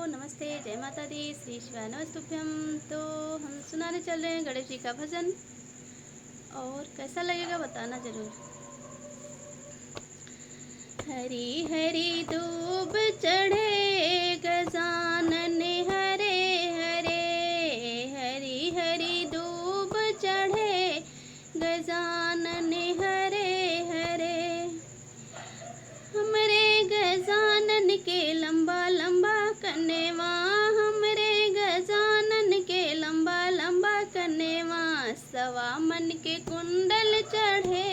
नमस्ते, जय माता दी, श्री शिवाय नमस्तुभ्यम। तो हम सुनाने चल रहे हैं गणेश जी का भजन, और कैसा लगेगा बताना जरूर। हरी हरी दूब चढ़े गजानन हरे हरे, हरी हरी दूब चढ़े गजानन हरे हरे। हमरे गजानन के लंबा लंबा कन्नेवा, हमरे गजानन के लंबा लंबा कन्नेवा। सवा मन के कुंडल चढ़े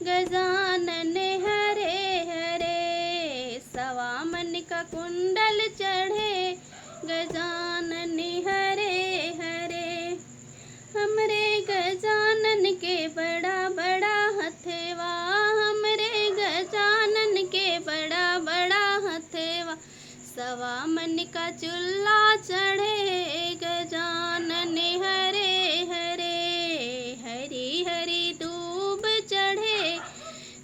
गजानन हरे हरे, सवा मन का कुंडल चढ़े गजानन हरे हरे। हमरे गजानन के बड़ा बड़ा हथेवा, हमरे गजानन के बड़ा बड़ा हथेवा। सवा मन का चूल्हा चढ़े गजानन हरे हरे, हरी हरी दूब चढ़े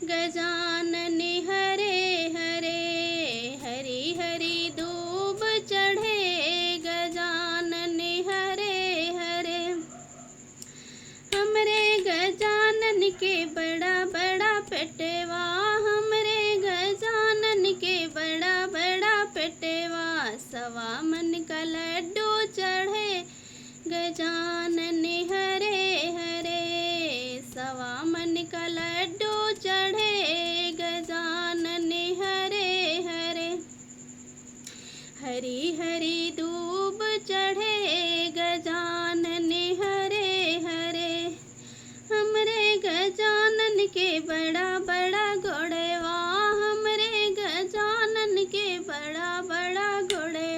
गजानन हरे हरे, हरी हरी दूब चढ़े गजानन हरे हरे। हमरे गजानन के बड़ा बड़ा पेटेवा, हमरे गजानन के बड़ा बड़ा पेटेवा। सवा मन का लड्डू चढ़े गजानन हरे हरे, सवा मन का लड्डू चढ़े गजानन हरे हरे। हरी हरी दूब चढ़े गजानन हरे हरे। हमरे गजानन के बड़ा बड़ा घोड़ेवा, हमरे गजानन के बड़ा बड़ा घोड़े।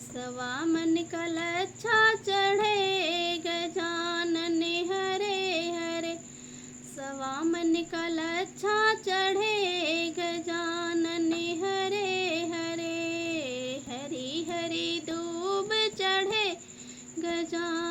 सवा मन का लच्छा चढ़े गजानन हरे हरे, सवा मन का लच्छा चढ़े गजानन हरे हरे। हरी हरी दूब चढ़े गजानन